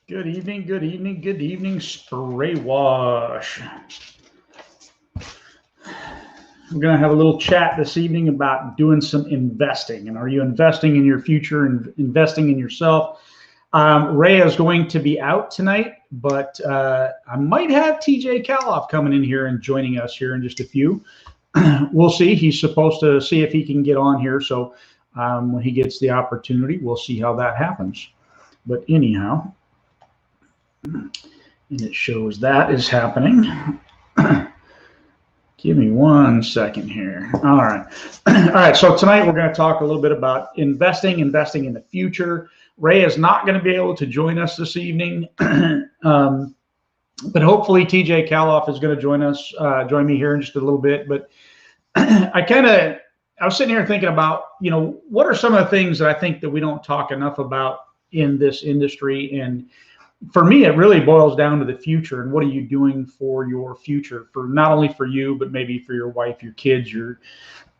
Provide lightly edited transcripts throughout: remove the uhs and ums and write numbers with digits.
Good evening, good evening, good evening, Spray Wash. We're going to have a little chat this evening about doing some investing. And are you investing in your future and investing in yourself? Ray is going to be out tonight, but I might have TJ Kaloff coming in here and joining us here in just a few. We'll see. He's supposed to see if he can get on here. So when he gets the opportunity, we'll see how that happens. But anyhow, and it shows that is happening. Give me 1 second here. All right. All right. So tonight we're going to talk a little bit about investing in the future. Ray is not going to be able to join us this evening, but hopefully TJ Kaloff is going to join me here in just a little bit. But I was sitting here thinking about, what are some of the things that I think that we don't talk enough about in this industry. And for me, it really boils down to the future and what are you doing for your future, for not only for you, but maybe for your wife, your kids, your,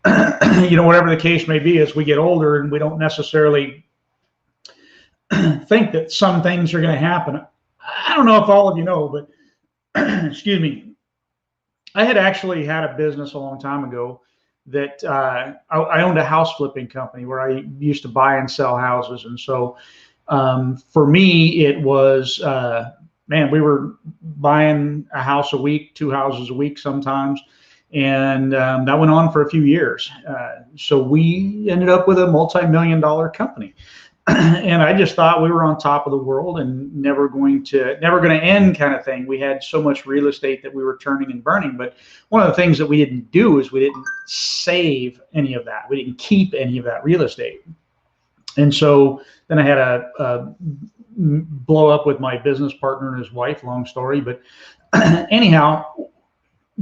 whatever the case may be as we get older and we don't necessarily think that some things are going to happen. I don't know if all of you know, but excuse me, I had actually had a business a long time ago that I owned a house flipping company where I used to buy and sell houses. And so for me, it was, we were buying a house a week, 2 houses a week sometimes. And that went on for a few years. So we ended up with a multi-million-dollar company. And I just thought we were on top of the world and never going to end kind of thing. We had so much real estate that we were turning and burning. But one of the things that we didn't do is we didn't save any of that. We didn't keep any of that real estate. And so then I had a blow up with my business partner and his wife, long story. But anyhow,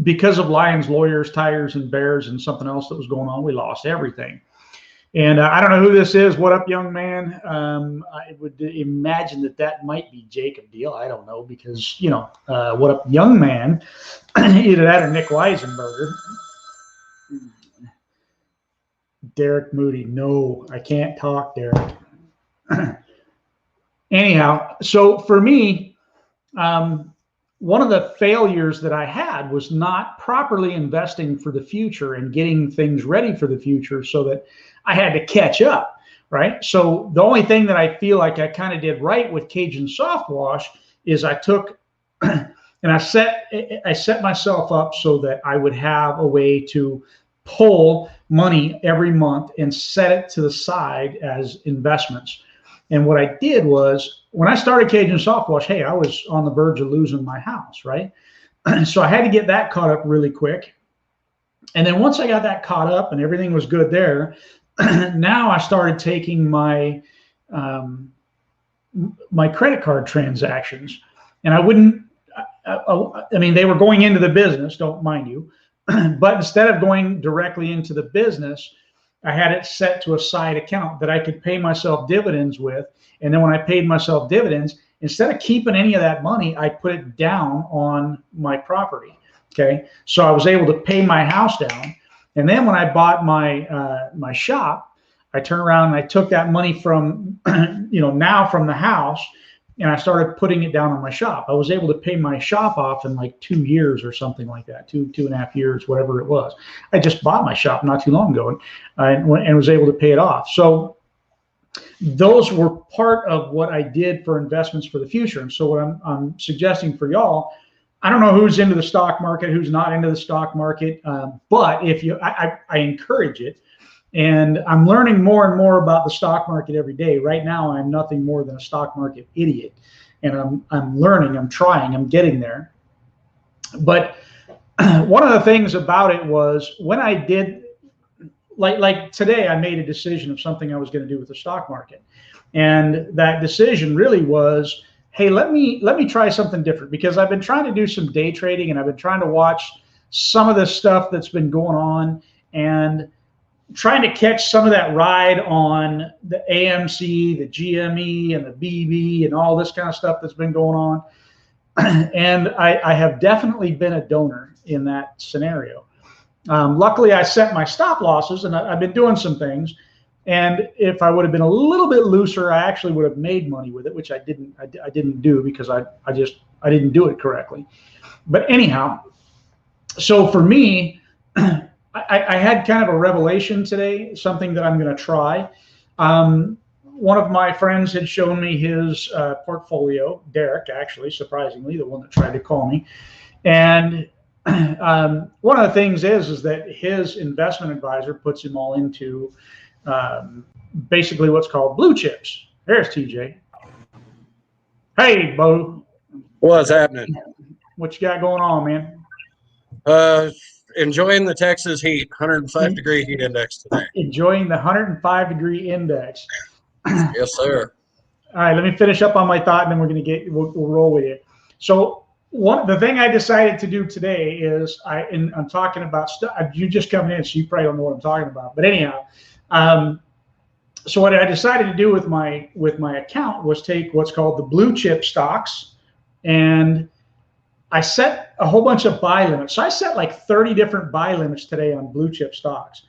because of lions, lawyers, tigers, and bears and something else that was going on, we lost everything. And I don't know who this is. What up, young man? I would imagine that might be Jacob Deal. I don't know because, what up, young man? Either that or Nick Weisenberger. Derek Moody. No, I can't talk, Derek. Anyhow, so for me, one of the failures that I had was not properly investing for the future and getting things ready for the future so that I had to catch up, right? So the only thing that I feel like I kind of did right with Cajun Soft Wash is I took and I set myself up so that I would have a way to pull money every month and set it to the side as investments. And what I did was when I started Cajun Soft Wash, hey, I was on the verge of losing my house, right? So I had to get that caught up really quick. And then once I got that caught up and everything was good there, now I started taking my my credit card transactions, and I mean, they were going into the business, don't mind you, but instead of going directly into the business, I had it set to a side account that I could pay myself dividends with. And then when I paid myself dividends, instead of keeping any of that money, I put it down on my property. Okay. So I was able to pay my house down. And then when I bought my shop, I turned around and I took that money from, now from the house, and I started putting it down on my shop. I was able to pay my shop off in like 2 years or something like that, 2.5 years, whatever it was. I just bought my shop not too long ago and was able to pay it off. So those were part of what I did for investments for the future. And so what I'm suggesting for y'all, I don't know who's into the stock market, who's not into the stock market, but if you, I encourage it. And I'm learning more and more about the stock market every day. Right now, I'm nothing more than a stock market idiot. And I'm learning, I'm trying, I'm getting there. But one of the things about it was when I did, like today, I made a decision of something I was going to do with the stock market. And that decision really was, hey, let me try something different, because I've been trying to do some day trading and I've been trying to watch some of the stuff that's been going on and trying to catch some of that ride on the AMC, the GME, and the BB, and all this kind of stuff that's been going on. And I have definitely been a donor in that scenario. Luckily, I set my stop losses, and I've been doing some things. And if I would have been a little bit looser, I actually would have made money with it, which I didn't. I didn't do because I didn't do it correctly. But anyhow, so for me, I had kind of a revelation today, something that I'm going to try. One of my friends had shown me his portfolio, Derek, actually, surprisingly, the one that tried to call me. And one of the things is that his investment advisor puts him all into basically what's called blue chips. There's TJ. Hey, Bo. What's happening? What you got going on, man? Enjoying the Texas heat, 105-degree heat index today. Enjoying the 105-degree index. Yes, sir. All right, let me finish up on my thought, and then we'll roll with it. So the thing I decided to do today is I'm talking about stuff. You just coming in, so you probably don't know what I'm talking about. But anyhow, so what I decided to do with my account was take what's called the blue chip stocks, and I set a whole bunch of buy limits. So I set like 30 different buy limits today on blue chip stocks.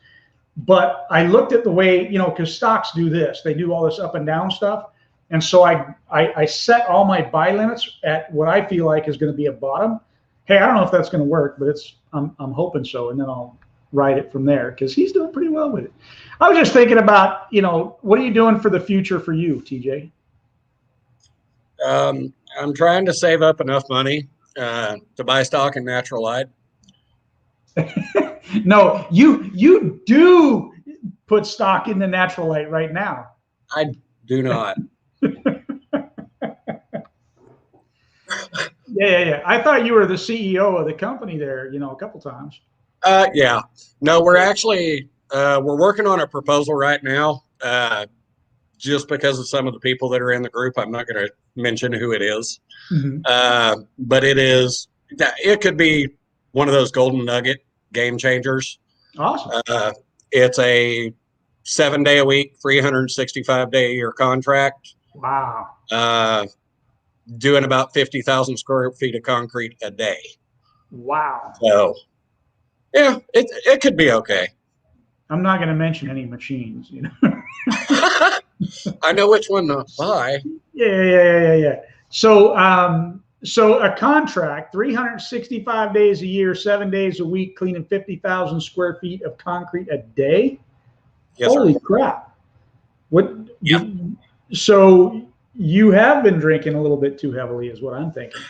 But I looked at the way, because stocks do this. They do all this up and down stuff. And so I set all my buy limits at what I feel like is going to be a bottom. Hey, I don't know if that's going to work, but I'm hoping so. And then I'll ride it from there because he's doing pretty well with it. I was just thinking about, what are you doing for the future for you, TJ? I'm trying to save up enough money to buy stock in Natural Light. No, you do put stock in the Natural Light right now. I do not. Yeah. I thought you were the CEO of the company there, a couple times. Yeah. No, we're actually we're working on a proposal right now. Just because of some of the people that are in the group, I'm not going to mention who it is. Mm-hmm. But it could be one of those golden nugget game changers. Awesome. It's a 7-day a week, 365-day a year contract. Wow. Doing about 50,000 square feet of concrete a day. Wow. So, yeah, it could be okay. I'm not going to mention any machines, I know which one to buy. Yeah. So a contract, 365 days a year, 7 days a week, cleaning 50,000 square feet of concrete a day. Yes, Holy sir. crap! What? Yep. So you have been drinking a little bit too heavily, is what I'm thinking.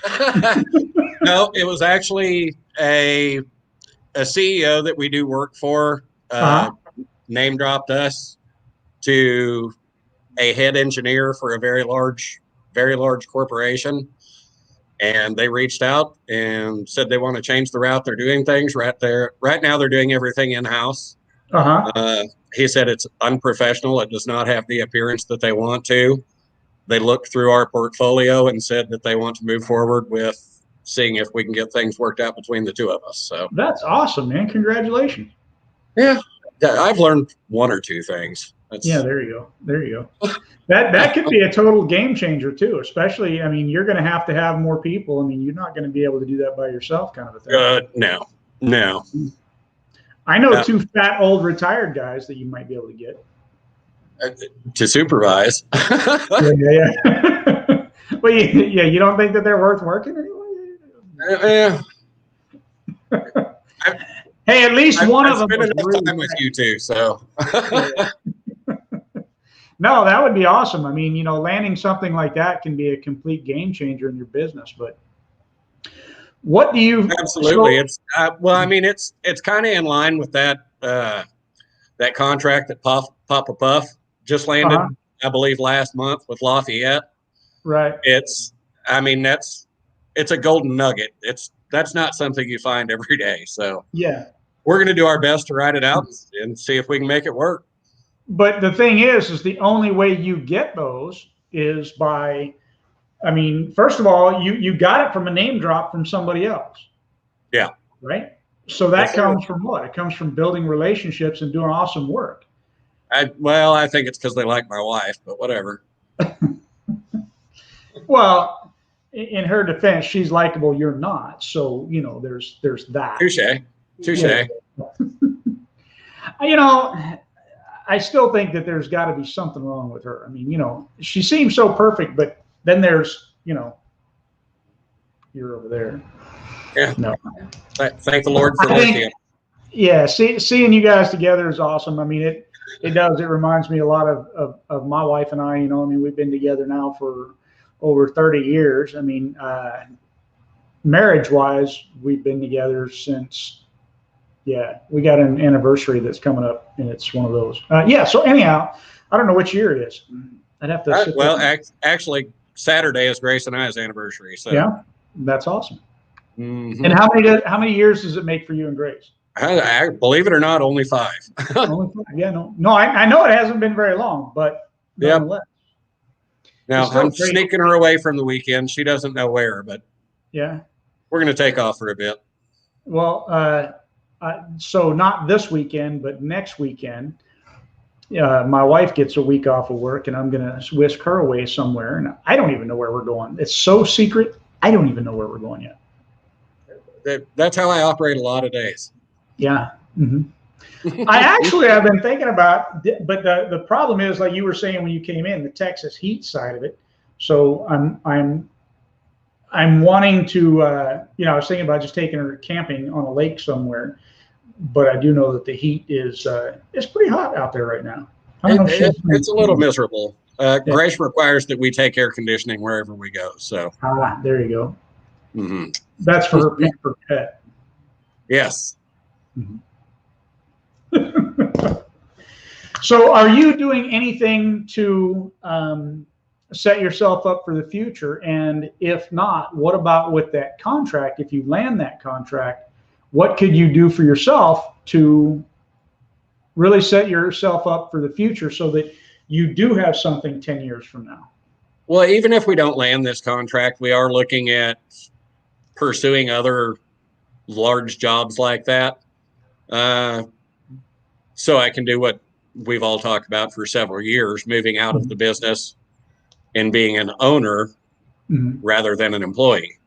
No, it was actually a CEO that we do work for. Name dropped us to a head engineer for a very large corporation, and they reached out and said they want to change the route they're doing things. Right now they're doing everything in-house. He said it's unprofessional. It does not have the appearance that they want to. They looked through our portfolio and said that they want to move forward with seeing if we can get things worked out between the two of us. So that's awesome, man. Congratulations. Yeah, I've learned one or two things. Yeah, there you go. That could be a total game changer too. Especially, you're going to have more people. You're not going to be able to do that by yourself, kind of a thing. No. I know two fat old retired guys that you might be able to get to supervise. Yeah. Well, you don't think that they're worth working anyway? Hey, at least one of them. I've spent enough time with you two, so. No, that would be awesome. Landing something like that can be a complete game changer in your business. But what do you? Absolutely, it's it's kind of in line with that that contract that Papa Puff just landed, I believe, last month with Lafayette. Right. It's a golden nugget. That's not something you find every day. So yeah, we're going to do our best to write it out and see if we can make it work. But the thing is the only way you get those is by, first of all, you got it from a name drop from somebody else. Yeah. Right. So that comes from what? It comes from building relationships and doing awesome work. I think it's because they like my wife, but whatever. Well, in her defense, she's likable. You're not. So, there's that. Touche. Yeah. I still think that there's got to be something wrong with her. I mean, you know, she seems so perfect, but then there's, you know, you're over there. Yeah. No. Thank the Lord for lithium. Yeah, seeing you guys together is awesome. I mean, it does. It reminds me a lot of my wife and I. You know, I mean, we've been together now for over 30 years. I mean, marriage-wise, we've been together since. Yeah, we got an anniversary that's coming up, and it's one of those. Yeah. So anyhow, I don't know which year it is. I'd have to. Well, actually, Saturday is Grace and I's anniversary. So yeah, that's awesome. Mm-hmm. And how many years does it make for you and Grace? I believe it or not, only 5. Only 5. Yeah, no. I know it hasn't been very long, but nonetheless. Now I'm sneaking her away from the weekend. She doesn't know where, but yeah, we're going to take off for a bit. Well, so not this weekend, but next weekend, my wife gets a week off of work, and I'm going to whisk her away somewhere, and I don't even know where we're going. It's so secret. I don't even know where we're going yet. That's how I operate a lot of days. Yeah. Mm-hmm. I've been thinking about, but the problem is, like you were saying when you came in, the Texas heat side of it. So I'm wanting to, I was thinking about just taking her camping on a lake somewhere, but I do know that the heat is pretty hot out there right now. I don't know it's a little miserable. Grace requires that we take air conditioning wherever we go. So there you go. Mm-hmm. That's for her pampered pet. Yes. Mm-hmm. So are you doing anything to set yourself up for the future? And if not, what about with that contract? If you land that contract, what could you do for yourself to really set yourself up for the future so that you do have something 10 years from now? Well, even if we don't land this contract, we are looking at pursuing other large jobs like that. So I can do what we've all talked about for several years, moving out of the business and being an owner rather than an employee.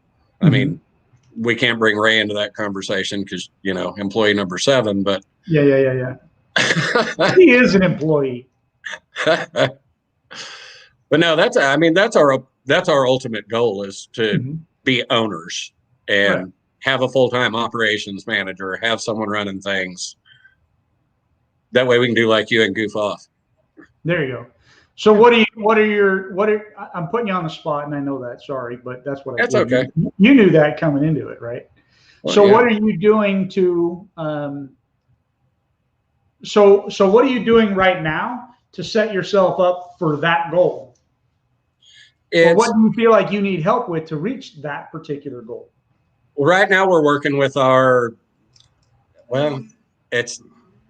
I mean, we can't bring Ray into that conversation because, employee number 7, but yeah. He is an employee. But no, that's our ultimate goal is to be owners and have a full-time operations manager, have someone running things. That way we can do like you and goof off. There you go. So I'm putting you on the spot, and I know that, sorry, but that's what that's okay. You knew that coming into it, right? Well, so what are you doing to, so what are you doing right now to set yourself up for that goal? Or what do you feel like you need help with to reach that particular goal? Well, right now we're working with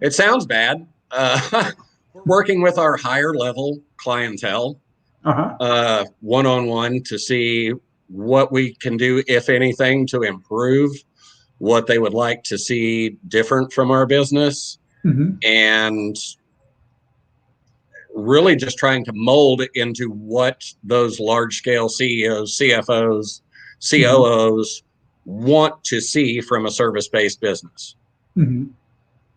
it sounds bad. We're working with our higher level clientele, one-on-one to see what we can do, if anything, to improve what they would like to see different from our business. And really just trying to mold into what those large scale CEOs, CFOs, COOs want to see from a service-based business.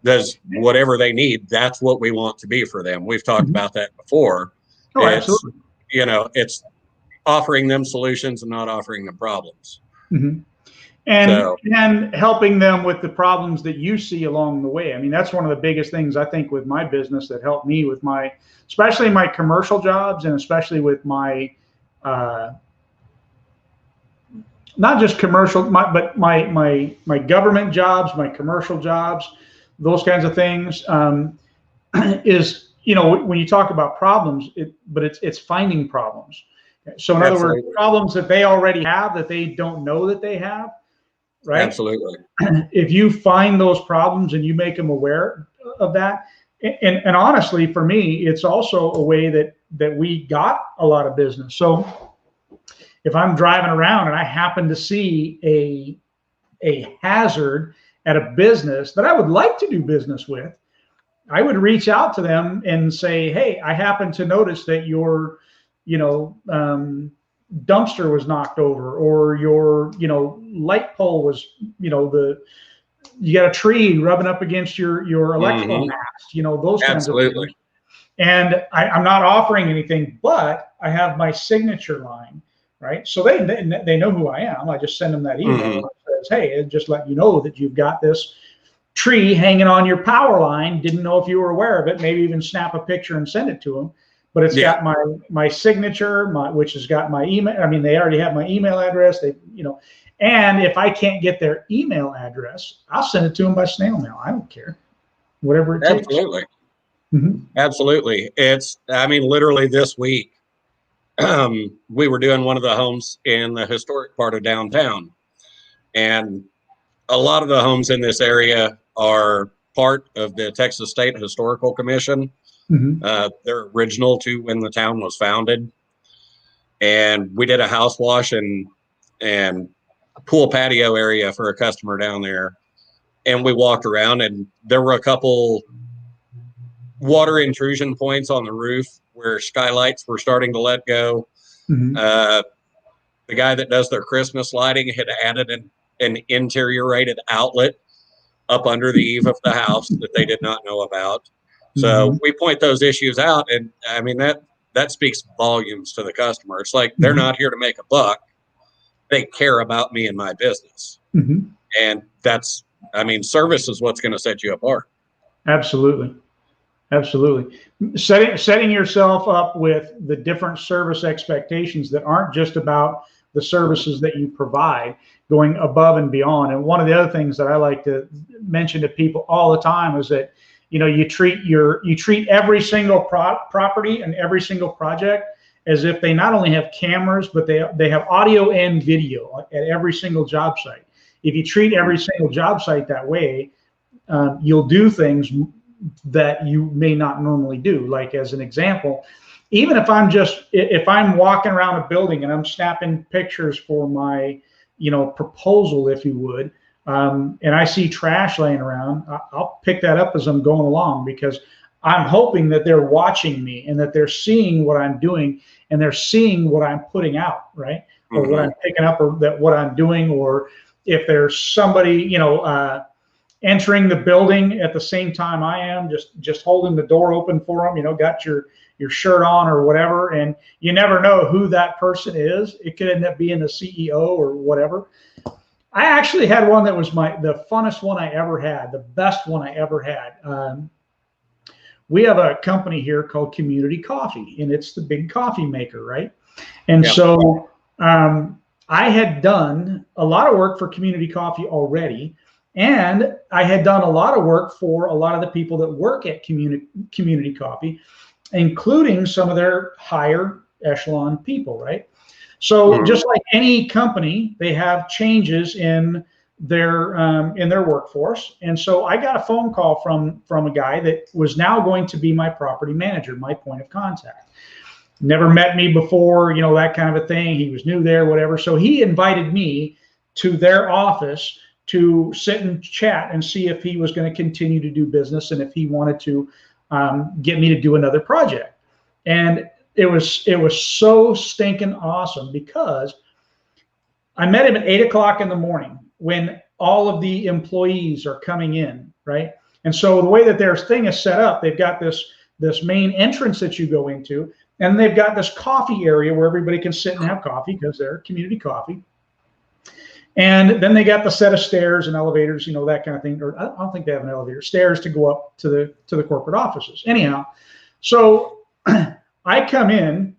Does whatever they need, that's what we want to be for them. We've talked about that before. Oh, absolutely. It's offering them solutions and not offering them problems. And helping them with the problems that you see along the way. I mean, that's one of the biggest things I think with my business that helped me with especially my commercial jobs, and especially with my, not just commercial, but my government jobs, my commercial jobs, those kinds of things, is, when you talk about problems, it's finding problems. So in other words, problems that they already have that they don't know that they have, right? Absolutely. If you find those problems and you make them aware of that, and honestly, for me, it's also a way that we got a lot of business. So if I'm driving around and I happen to see a hazard at a business that I would like to do business with, I would reach out to them and say, hey, I happen to notice that your, dumpster was knocked over, or your, light pole was, you got a tree rubbing up against your electrical mast, those kinds of things. And I'm not offering anything, but I have my signature line, right? So they know who I am. I just send them that email that says, hey, it just let you know that you've got this tree hanging on your power line. Didn't know if you were aware of it. Maybe even snap a picture and send it to them. But it's got my signature, which has got my email. I mean, they already have my email address. And if I can't get their email address, I'll send it to them by snail mail. I don't care, whatever it takes. Absolutely. Absolutely. I mean, literally this week, we were doing one of the homes in the historic part of downtown. And a lot of the homes in this area are part of the Texas State Historical Commission. They're original to when the town was founded. And we did a house wash and pool patio area for a customer down there. And we walked around, and there were a couple water intrusion points on the roof where skylights were starting to let go. The guy that does their Christmas lighting had added an interiorated outlet up under the eave of the house that they did not know about. So we point those issues out, and I mean that speaks volumes to the customer. It's like they're not here to make a buck; they care about me and my business, and service is what's going to set you apart. Absolutely. Setting yourself up with the different service expectations that aren't just about the services that you provide, going above and beyond. And one of the other things that I like to mention to people all the time is that, you treat every single property and every single project as if they not only have cameras, but they have audio and video at every single job site. If you treat every single job site that way, you'll do things that you may not normally do. Like, as an example, even if I'm walking around a building and I'm snapping pictures for my, proposal, if you would, and I see trash laying around, I'll pick that up as I'm going along, because I'm hoping that they're watching me and that they're seeing what I'm doing and they're seeing what I'm putting out, right? Or what I'm picking up, or that what I'm doing, or if there's somebody, entering the building at the same time I am, just holding the door open for them, got your shirt on or whatever, and you never know who that person is. It could end up being the CEO or whatever. I actually had one that was the funnest one I ever had, the best one I ever had. We have a company here called Community Coffee, and it's the big coffee maker, right? And so I had done a lot of work for Community Coffee already. And I had done a lot of work for a lot of the people that work at Community Coffee, including some of their higher echelon people, right? So just like any company, they have changes in their workforce. And so I got a phone call from a guy that was now going to be my property manager, my point of contact. Never met me before, that kind of a thing. He was new there, whatever. So he invited me to their office to sit and chat and see if he was going to continue to do business and if he wanted to get me to do another project. And it was so stinking awesome, because I met him at 8 o'clock in the morning when all of the employees are coming in, right? And so the way that their thing is set up, they've got this main entrance that you go into, and they've got this coffee area where everybody can sit and have coffee because they're Community Coffee. And then they got the set of stairs and elevators, that kind of thing. Or I don't think they have an elevator, stairs to go up to the corporate offices. Anyhow, so I come in,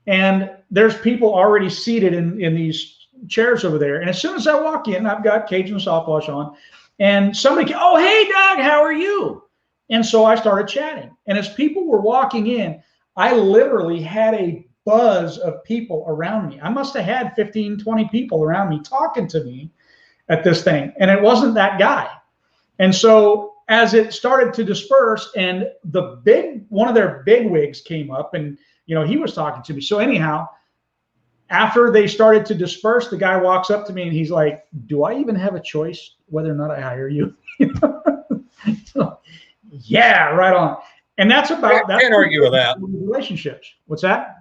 and there's people already seated in these chairs over there. And as soon as I walk in, I've got Cajun soft wash on, and somebody, oh, hey, Doug, how are you? And so I started chatting. And as people were walking in, I literally had a buzz of people around me. I must have had 15, 20 people around me talking to me at this thing. And it wasn't that guy. And so as it started to disperse, and one of their big wigs came up, and he was talking to me. So anyhow, after they started to disperse, the guy walks up to me and he's like, do I even have a choice whether or not I hire you? So, yeah, right on. And that's about that. Can't argue with that. Relationships. What's that?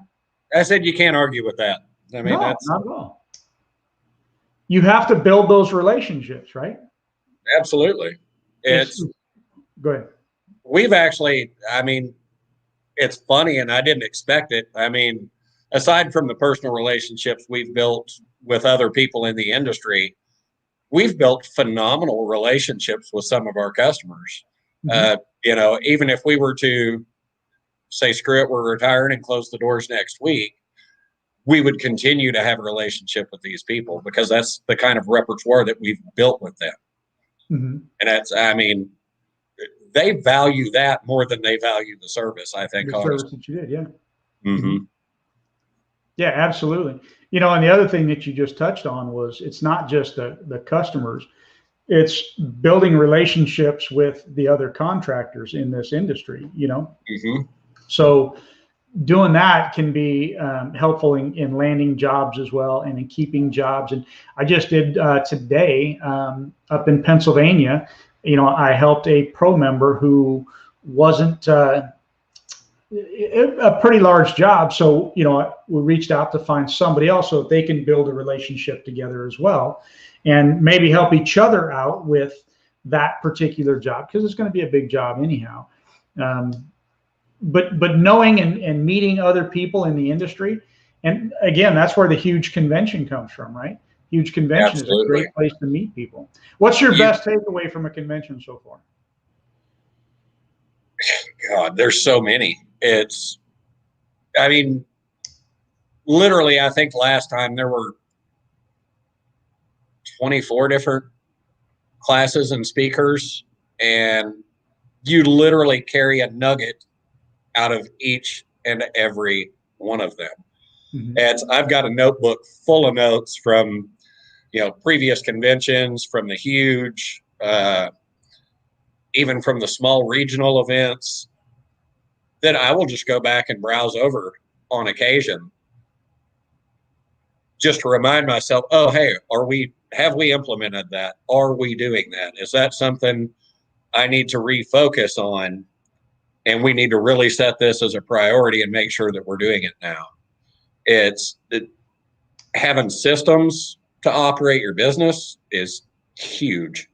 I said you can't argue with that. I mean, no, that's not at all. You have to build those relationships, right? Absolutely. It's go ahead. We've actually, I mean, it's funny, and I didn't expect it. I mean, aside from the personal relationships we've built with other people in the industry, we've built phenomenal relationships with some of our customers. Mhm. Even if we were to say, screw it, we're retiring and close the doors next week, we would continue to have a relationship with these people because that's the kind of repertoire that we've built with them. Mhm. And I mean, they value that more than they value the service, I think, The honestly. service that you did, yeah. Mm-hmm. Yeah, absolutely. And the other thing that you just touched on was it's not just the customers, it's building relationships with the other contractors in this industry. Mm-hmm. So doing that can be helpful in landing jobs as well and in keeping jobs. And I just did today up in Pennsylvania. I helped a pro member who wasn't a pretty large job. So, we reached out to find somebody else so that they can build a relationship together as well and maybe help each other out with that particular job because it's going to be a big job anyhow. But knowing and meeting other people in the industry, and again, that's where the huge convention comes from, right? Huge convention is a Absolutely. great place to meet people. What's your You- best takeaway from a convention so far? God, there's so many. I mean, literally, I think last time there were 24 different classes and speakers, and you literally carry a nugget out of each and every one of them. Mhm. And I've got a notebook full of notes from, previous conventions, from the huge, even from the small regional events that I will just go back and browse over on occasion just to remind myself, oh, hey, have we implemented that? Are we doing that? Is that something I need to refocus on? And we need to really set this as a priority and make sure that we're doing it now. Having systems to operate your business is huge.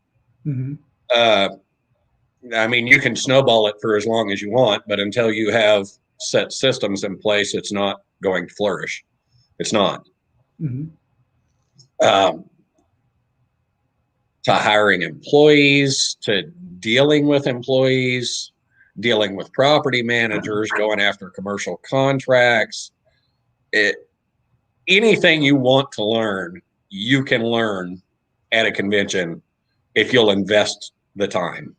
Mhm. I mean, you can snowball it for as long as you want, but until you have set systems in place, it's not going to flourish. It's not. Mhm. Um, to hiring employees, to dealing with employees, dealing with property managers, going after commercial contracts. Anything you want to learn, you can learn at a convention if you'll invest the time.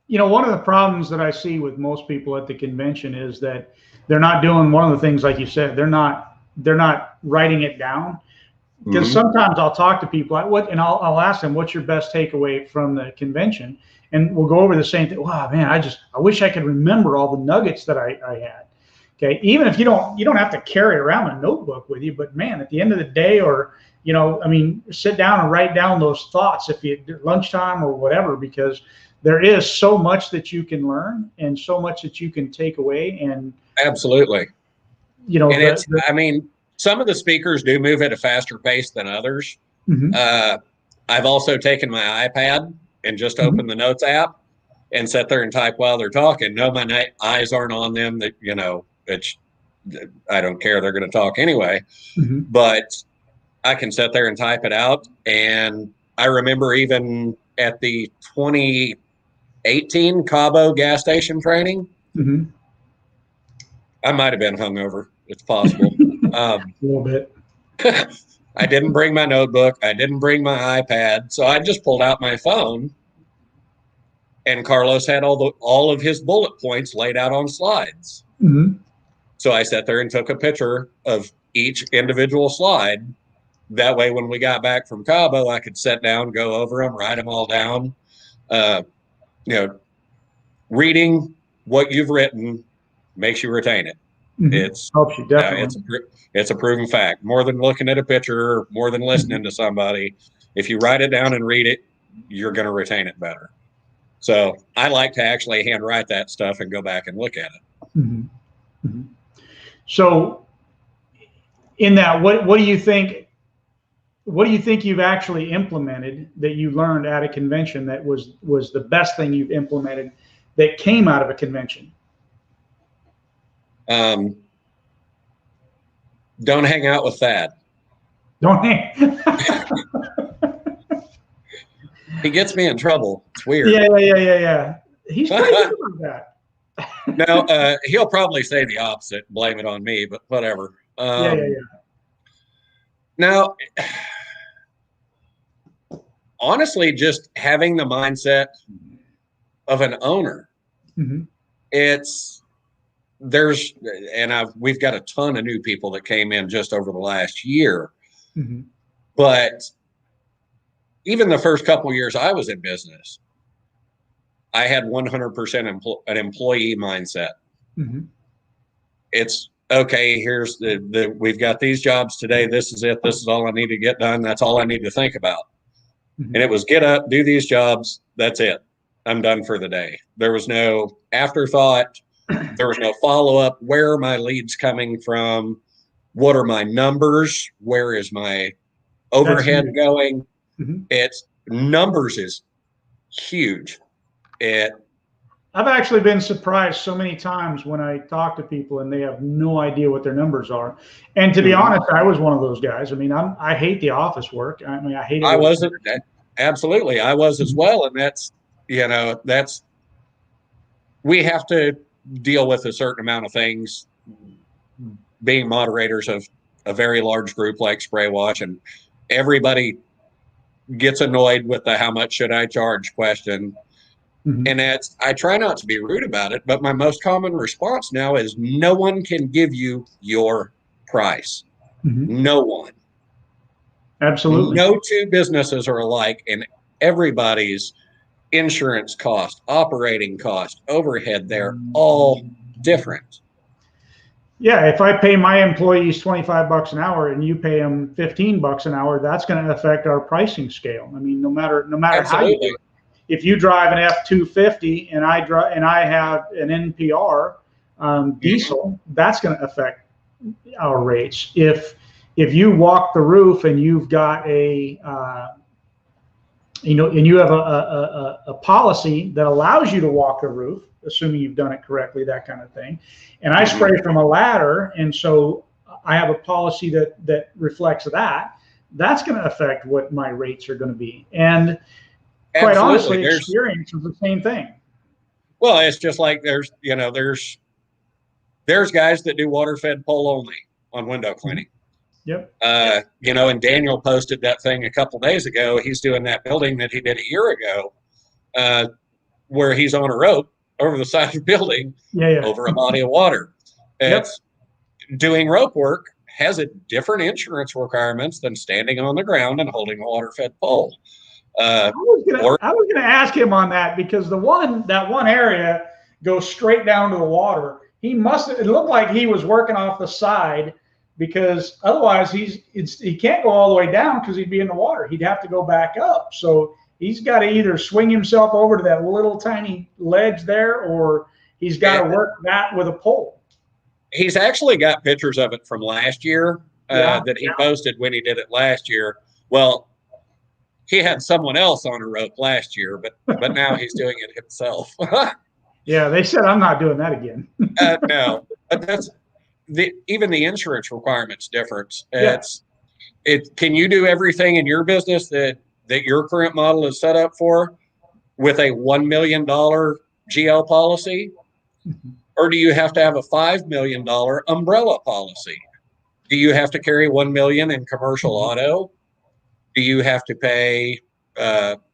One of the problems that I see with most people at the convention is that they're not doing one of the things like you said. They're not writing it down. Because Mm-hmm. sometimes I'll talk to people, and I'll ask them, "What's your best takeaway from the convention?" And we'll go over the same thing. Wow, man, I wish I could remember all the nuggets that I had. Okay, even if you don't have to carry around a notebook with you, but man, at the end of the day, or sit down and write down those thoughts if you lunchtime or whatever, because there is so much that you can learn and so much that you can take away. And absolutely, and I mean, some of the speakers do move at a faster pace than others. Mm-hmm. I've also taken my iPad and just Mm-hmm. opened the notes app and sit there and type while they're talking. No, my eyes aren't on them. That I don't care. They're going to talk anyway. Mm-hmm. But I can sit there and type it out. And I remember even at the 2018 Cabo gas station training, Mm-hmm. I might have been hungover. It's possible. A little bit. I didn't bring my notebook. I didn't bring my iPad. So I just pulled out my phone, and Carlos had all of his bullet points laid out on slides. Mm-hmm. So I sat there and took a picture of each individual slide. That way, when we got back from Cabo, I could sit down, go over them, write them all down. Reading what you've written makes you retain it. Mm-hmm. It's Helps you definitely. it's a proven fact. More than looking at a picture, more than listening mm-hmm. to somebody. If you write it down and read it, you're going to retain it better. So I like to actually handwrite that stuff and go back and look at it. Mm-hmm. Mm-hmm. So, in that, what do you think? What do you think you've actually implemented that you learned at a convention that was the best thing you've implemented that came out of a convention? Don't hang out with Thad. Don't hang. He gets me in trouble. It's weird. Yeah. He's pretty good about that. No, he'll probably say the opposite, blame it on me, but whatever. Yeah. Now, honestly, just having the mindset of an owner, Mm-hmm. we've got a ton of new people that came in just over the last year, Mm-hmm. but even the first couple of years I was in business, I had 100% an employee mindset. Mm-hmm. It's okay. Here's we've got these jobs today. This is it. This is all I need to get done. That's all I need to think about. Mm-hmm. And it was get up, do these jobs. That's it. I'm done for the day. There was no afterthought. There was no follow up. Where are my leads coming from? What are my numbers? Where is my overhead going? Mm-hmm. It's numbers is huge. I've actually been surprised so many times when I talk to people and they have no idea what their numbers are. And to be honest, I was one of those guys. I mean, I hate the office work. I mean, I hate it. I wasn't. Absolutely. I was as well. And we have to deal with a certain amount of things being moderators of a very large group like Spray Wash, and everybody gets annoyed with the how much should I charge question. Mm-hmm. And I try not to be rude about it, but my most common response now is no one can give you your price. Mm-hmm. No one. Absolutely. No two businesses are alike, and everybody's insurance cost, operating cost, overhead, they're all different. Yeah, if I pay my employees $25 an hour and you pay them $15 an hour, that's going to affect our pricing scale. I mean, no matter Absolutely. how you do it. If you drive an F-250 and I have an NPR diesel, that's going to affect our rates. If you walk the roof and you've got and you have a policy that allows you to walk the roof, assuming you've done it correctly, that kind of thing. And I spray from a ladder, and so I have a policy that reflects that. That's going to affect what my rates are going to be. And quite honestly, experience is the same thing. Well, it's just like there's guys that do water-fed pole only on window cleaning. Yep. And Daniel posted that thing a couple of days ago. He's doing that building that he did a year ago, where he's on a rope over the side of the building, over a body of water. It's doing rope work has a different insurance requirements than standing on the ground and holding a water-fed pole. I was gonna ask him on that, because that one area goes straight down to the water. It looked like he was working off the side, because otherwise he can't go all the way down because he'd be in the water. He'd have to go back up. So he's got to either swing himself over to that little tiny ledge there, or he's got to work that with a pole. He's actually got pictures of it from last year that he posted when he did it last year. Well, he had someone else on a rope last year, but now he's doing it himself. Yeah, they said I'm not doing that again. No, but that's even the insurance requirements difference. Can you do everything in your business that your current model is set up for with a $1 million GL policy? Mm-hmm. Or do you have to have a $5 million umbrella policy? Do you have to carry $1 million in commercial auto? Do you have to pay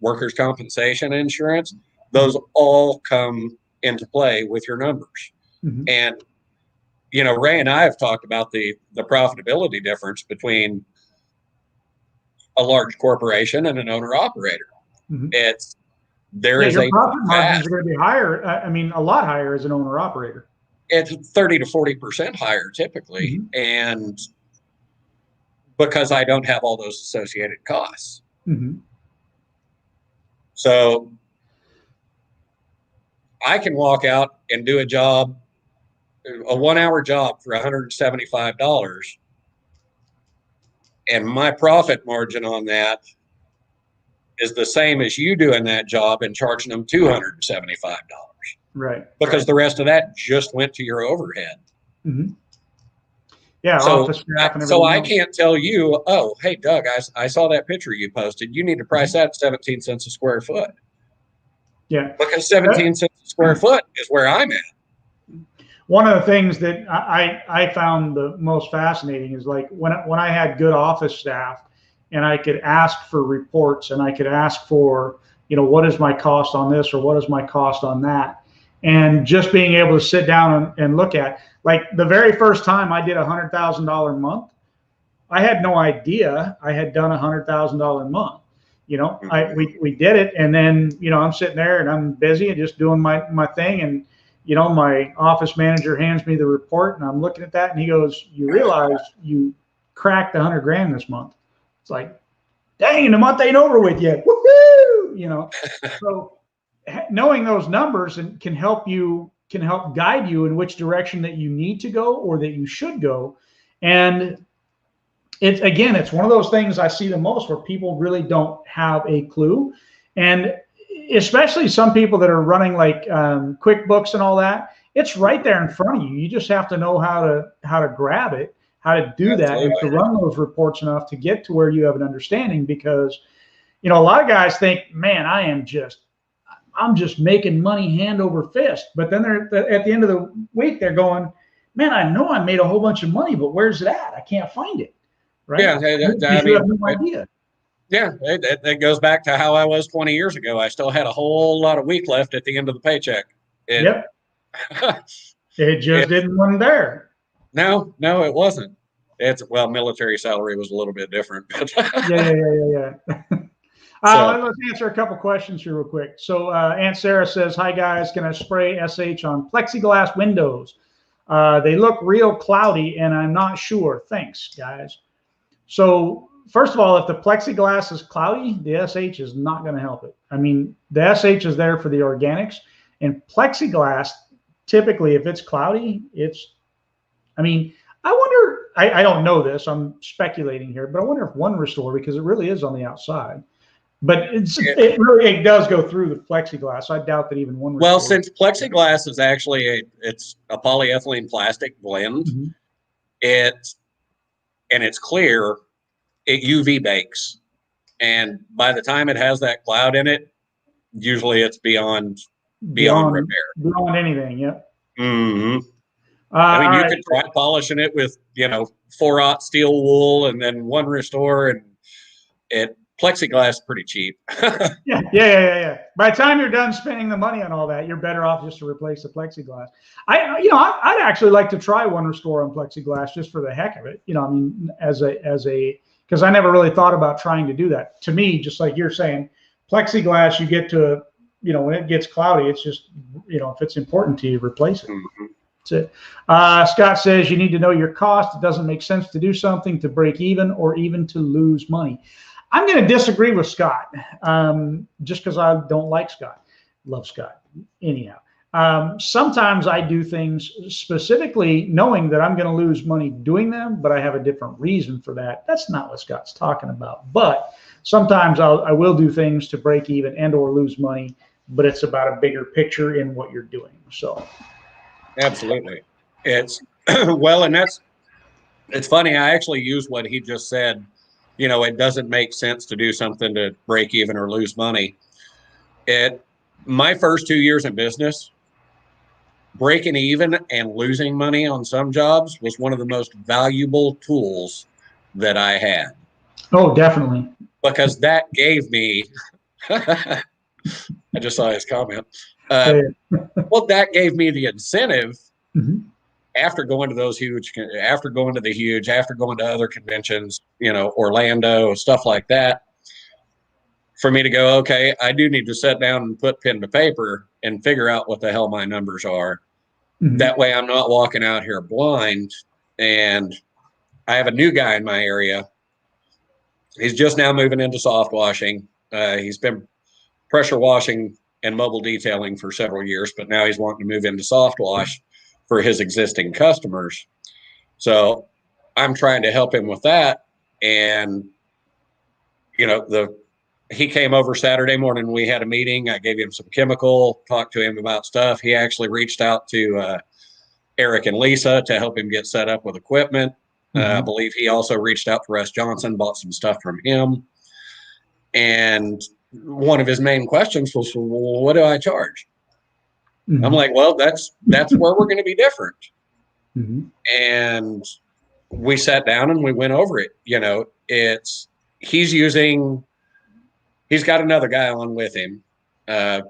workers' compensation insurance? Those all come into play with your numbers. Mm-hmm. And Ray and I have talked about the profitability difference between a large corporation and an owner operator. Mm-hmm. Your profit margins are going to be higher. I mean, a lot higher as an owner operator. It's 30 to 40% higher typically, and because I don't have all those associated costs. Mm-hmm. So I can walk out and do a 1-hour job for $175, and my profit margin on that is the same as you doing that job and charging them $275. Right. Because the rest of that just went to your overhead. Mm-hmm. Yeah, So, office staff and so everything I else. can't tell you, oh, hey, Doug, I saw that picture you posted. You need to price that 17 cents a square foot. Yeah. Because 17 cents a square foot is where I'm at. One of the things that I found the most fascinating is like when I had good office staff and I could ask for reports and I could ask for, what is my cost on this or what is my cost on that? And just being able to sit down and look at, like the very first time I did $100,000 month, I had no idea I had done $100,000 month. We did it, and then I'm sitting there and I'm busy and just doing my thing, and my office manager hands me the report, and I'm looking at that, and he goes, "You realize you cracked 100 grand this month?" It's like, dang, the month ain't over with yet. Woohoo! So knowing those numbers and can help guide you in which direction that you need to go or that you should go, and it's one of those things I see the most where people really don't have a clue, and especially some people that are running like QuickBooks and all that. It's right there in front of you. You just have to know how to grab it, how to do that, and to run those reports enough to get to where you have an understanding. Because a lot of guys think, man, I'm just making money hand over fist, but then they're at the end of the week they're going, man, I know I made a whole bunch of money, but where's it at? I can't find it. Right? Yeah, I you have mean, no idea. Yeah, it goes back to how I was 20 years ago. I still had a whole lot of week left at the end of the paycheck. Yep. It just wasn't there. No, it wasn't. Military salary was a little bit different. Yeah. Let's answer a couple questions here real quick. So Aunt Sarah says, "Hi guys, can I spray SH on plexiglass windows? They look real cloudy and I'm not sure. Thanks, guys." So first of all, if the plexiglass is cloudy, the SH is not going to help it. I mean, the SH is there for the organics, and plexiglass, typically, if it's cloudy, I wonder, I don't know this, I'm speculating here, but I wonder if One Restore, because it really is on the outside, but it does go through the plexiglass. I doubt that even One Restore. Well, since plexiglass is actually it's a polyethylene plastic blend, it's clear, it UV bakes. And by the time it has that cloud in it, usually it's beyond repair. Beyond anything, yep. Mm-hmm. I mean, you could try polishing it with, 4/0 steel wool and then One Restore, and plexiglass is pretty cheap. Yeah. By the time you're done spending the money on all that, you're better off just to replace the plexiglass. I'd actually like to try One Restore on plexiglass just for the heck of it. Because I never really thought about trying to do that. To me, just like you're saying, plexiglass, you get to, when it gets cloudy, it's just, if it's important to you, replace it. Mm-hmm. That's it. Scott says you need to know your cost. It doesn't make sense to do something to break even or even to lose money. I'm going to disagree with Scott, just because I don't like Scott. Love Scott. Anyhow, sometimes I do things specifically knowing that I'm going to lose money doing them, but I have a different reason for that. That's not what Scott's talking about. But sometimes I will do things to break even and or lose money, but it's about a bigger picture in what you're doing. So. Absolutely. It's and it's funny. I actually use what he just said. It doesn't make sense to do something to break even or lose money. My first 2 years in business, breaking even and losing money on some jobs was one of the most valuable tools that I had. Oh, definitely. Because that gave me, I just saw his comment. Well, that gave me the incentive after going to after going to other conventions, Orlando, stuff like that, for me to go, okay, I do need to sit down and put pen to paper and figure out what the hell my numbers are. That way I'm not walking out here blind. And I have a new guy in my area. He's just now moving into soft washing. He's been pressure washing and mobile detailing for several years, but now he's wanting to move into soft wash for his existing customers. So I'm trying to help him with that. And, he came over Saturday morning. We had a meeting. I gave him some chemical, talked to him about stuff. He actually reached out to Eric and Lisa to help him get set up with equipment. I believe he also reached out to Russ Johnson, bought some stuff from him. And one of his main questions was, well, what do I charge? I'm like, well, that's where we're going to be different. And we sat down and we went over it. You know, he's got another guy on with him. They're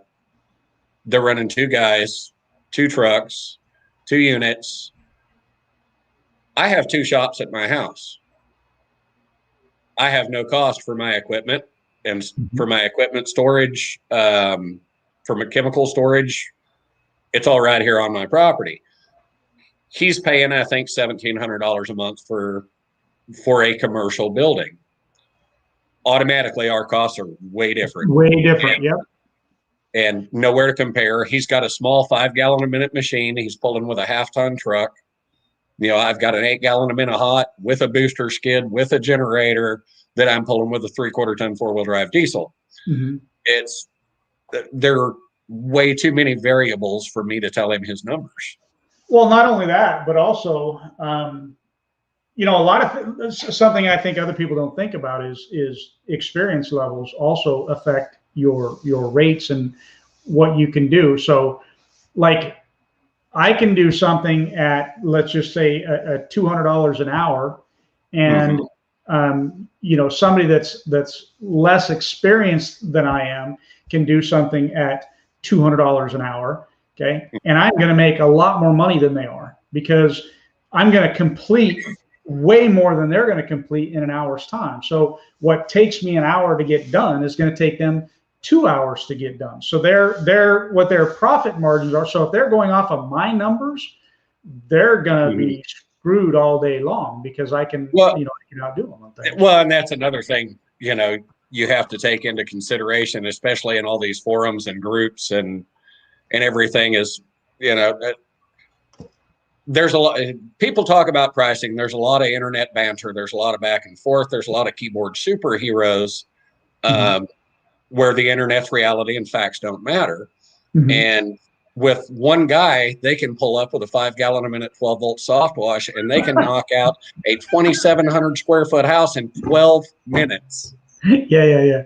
running 2 guys, 2 trucks, 2 units. I have 2 shops at my house. I have no cost for my equipment and for my equipment storage, for my chemical storage. It's all right here on my property. He's paying, I think, $1,700 a month for a commercial building. Automatically, our costs are way different. Way different, yep. And nowhere to compare. He's got a small 5-gallon-a-minute machine. He's pulling with a half-ton truck. You know, I've got an 8-gallon-a-minute hot with a booster skid, with a generator that I'm pulling with a 3/4-ton 4-wheel drive diesel. There are way too many variables for me to tell him his numbers. Well, not only that, but also, you know, a lot of something I think other people don't think about is experience levels also affect your rates and what you can do. So, like, I can do something at, let's just say, a $200 an hour, and you know, somebody that's less experienced than I am can do something at $200 an hour. Okay, and I'm going to make a lot more money than they are because I'm going to complete way more than they're going to complete in an hour's time. So what takes me an hour to get done is going to take them 2 hours to get done. So what their profit margins are. So if they're going off of my numbers, they're going to be screwed all day long because I can, you know, I can outdo them on things. Well, and that's another thing, you know, you have to take into consideration, especially in all these forums and groups and everything is, you know, there's a lot, people talk about pricing. There's a lot of internet banter. There's a lot of back and forth. There's a lot of keyboard superheroes where the internet's reality and facts don't matter. And with one guy, they can pull up with a 5-gallon-a-minute 12-volt soft wash and they can knock out a 2,700 square foot house in 12 minutes. Yeah.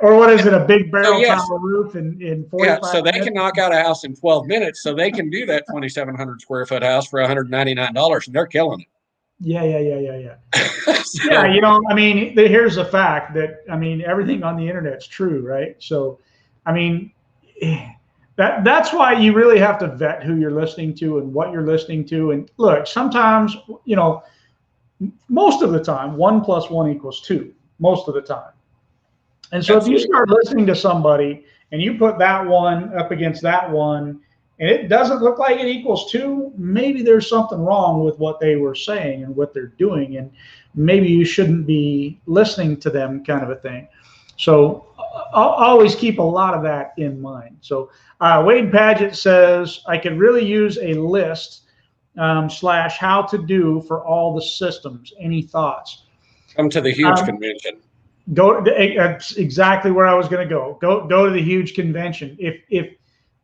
Or what is it? A big barrel tile roof in 45 so they minutes? can knock out a house in 12 minutes. So they can do that 2,700 square foot house for $199 and they're killing it. Yeah. So, yeah, you know, I mean, here's the fact that, I mean, everything on the internet's true, right? So, I mean, that's why you really have to vet who you're listening to and what you're listening to. And look, sometimes, you know, most of the time, 1 + 1 = 2, most of the time. And so if you start listening to somebody and you put that one up against that one, and it doesn't look like it equals 2, maybe there's something wrong with what they were saying and what they're doing, and maybe you shouldn't be listening to them, kind of a thing. So I'll always keep a lot of that in mind. So Wade Paget says, I could really use a list / how to do for all the systems. Any thoughts? Come to the huge convention. That's exactly where I was going to go. Go to the huge convention. If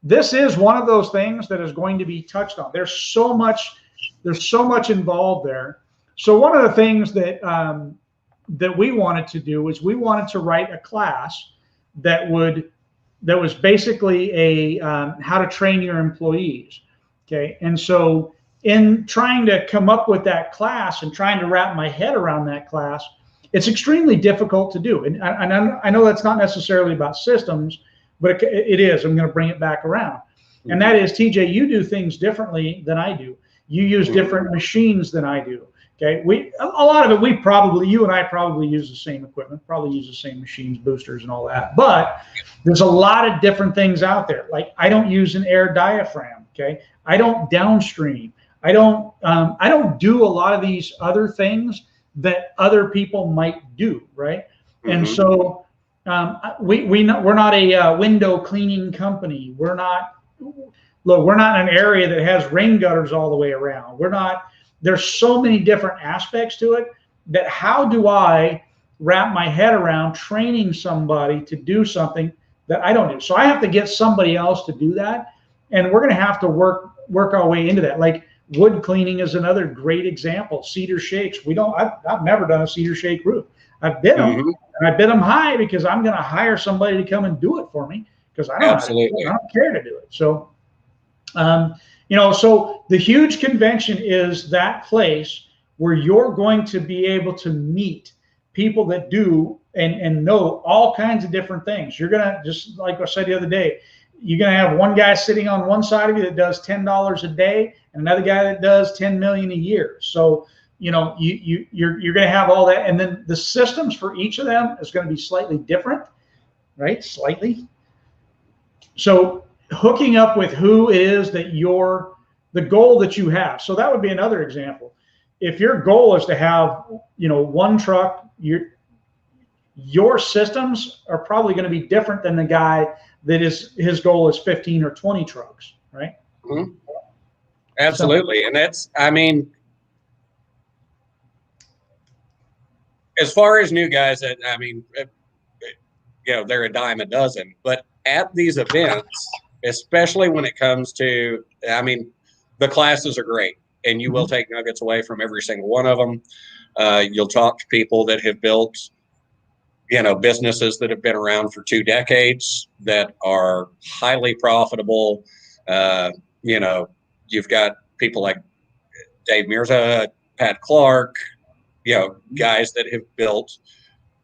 this is one of those things that is going to be touched on, there's so much involved there. So one of the things that we wanted to do is we wanted to write a class that was basically a how to train your employees. Okay, and so in trying to come up with that class and trying to wrap my head around that class, it's extremely difficult to do. And I know that's not necessarily about systems, but it is. I'm going to bring it back around. And that is, TJ, you do things differently than I do. You use different machines than I do. Okay, a lot of it, you and I probably use the same equipment, probably use the same machines, boosters, and all that. But there's a lot of different things out there. Like, I don't use an air diaphragm. Okay, I don't downstream. I don't do a lot of these other things that other people might do, right? And so we're not a window cleaning company. We're not in an area that has rain gutters all the way around. There's so many different aspects to it that how do I wrap my head around training somebody to do something that I don't do? So I have to get somebody else to do that. And we're going to have to work work our way into that. Like wood cleaning is another great example. Cedar shakes. I've never done a cedar shake roof. I've bid them, and I bid them high because I'm going to hire somebody to come and do it for me because I don't know how to do it. I don't care to do it. So, so the huge convention is that place where you're going to be able to meet people that do and know all kinds of different things. You're going to, just like I said the other day, you're going to have one guy sitting on one side of you that does $10 a day and another guy that does 10 million a year. So, you're going to have all that. And then the systems for each of them is going to be slightly different, right? Slightly. So hooking up with who it is that the goal that you have. So that would be another example. If your goal is to have, one truck, your systems are probably going to be different than the guy that his goal is 15 or 20 trucks, right? Mm-hmm. Absolutely. So, and that's, as far as new guys, they're a dime a dozen. But at these events, especially when it comes to, the classes are great, and you will take nuggets away from every single one of them. You'll talk to people that have built, businesses that have been around for 2 decades that are highly profitable. You've got people like Dave Mirza, Pat Clark, guys that have built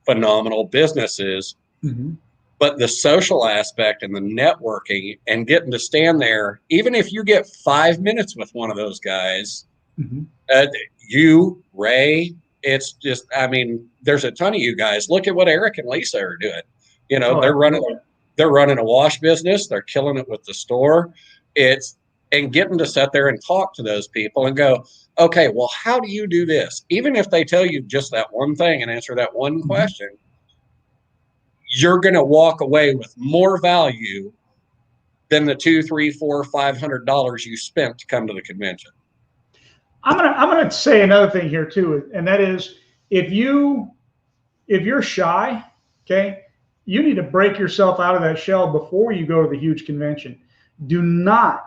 phenomenal businesses. Mm-hmm. But the social aspect and the networking and getting to stand there, even if you get 5 minutes with one of those guys, you, Ray, it's just, there's a ton of you guys. Look at what Eric and Lisa are doing. They're running a wash business. They're killing it with the store. And getting to sit there and talk to those people and go, okay, well, how do you do this? Even if they tell you just that one thing and answer that one question, you're going to walk away with more value than the $200, $300, $400, $500 you spent to come to the convention. I'm gonna say another thing here too, and that is if you're shy, okay, you need to break yourself out of that shell before you go to the huge convention. Do not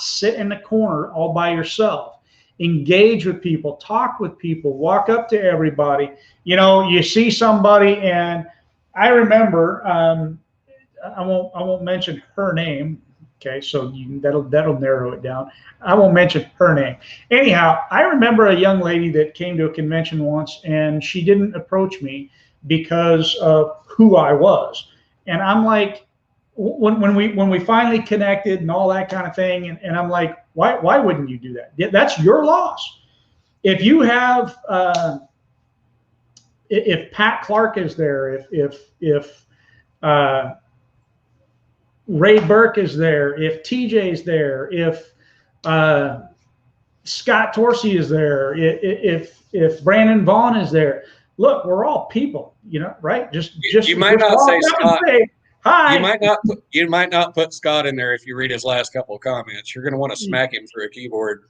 sit in the corner all by yourself. Engage with people, talk with people, walk up to everybody. You see somebody, and I remember, I won't mention her name. Okay, so that'll narrow it down. I won't mention her name. Anyhow, I remember a young lady that came to a convention once, and she didn't approach me because of who I was. And I'm like, when we finally connected and all that kind of thing, and I'm like, why wouldn't you do that? That's your loss. If you have, if Pat Clark is there, if Ray Burke is there, if TJ's there, if Scott Torsey is there, if Brandon Vaughn is there, look, we're all people, right? Just you might not say Scott. Hi. You might not put Scott in there if you read his last couple of comments. You're going to want to smack him through a keyboard.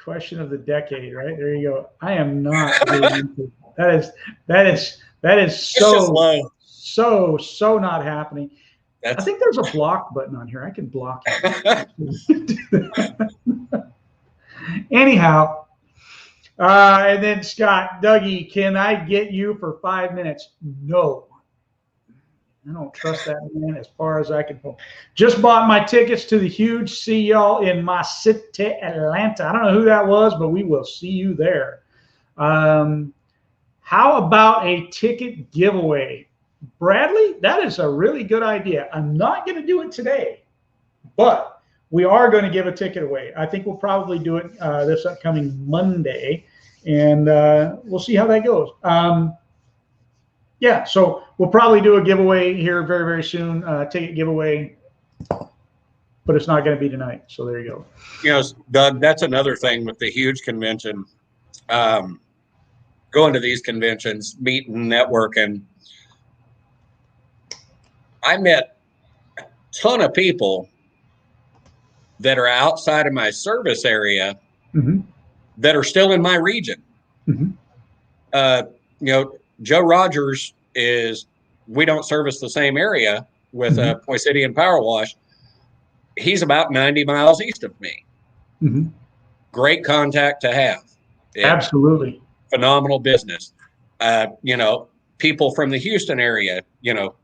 Question of the decade, right? There you go. I am not really into that is so not happening. I think there's a block button on here. I can block it. Anyhow. And then Scott, Dougie, can I get you for 5 minutes? No. I don't trust that man as far as I can go. Just bought my tickets to the huge. See y'all in my city, Atlanta. I don't know who that was, but we will see you there. How about a ticket giveaway? Bradley, that is a really good idea. I'm not going to do it today, but we are going to give a ticket away. I think we'll probably do it this upcoming Monday, and we'll see how that goes. Yeah, so we'll probably do a giveaway here very, very soon, ticket giveaway, but it's not going to be tonight. So there you go. Doug, that's another thing with the huge convention. Going to these conventions, meeting, networking. I met a ton of people that are outside of my service area that are still in my region. Joe Rogers we don't service the same area, with Poisidian Power Wash. He's about 90 miles east of me. Great contact to have. Absolutely. Phenomenal business. You know, people from the Houston area, you know,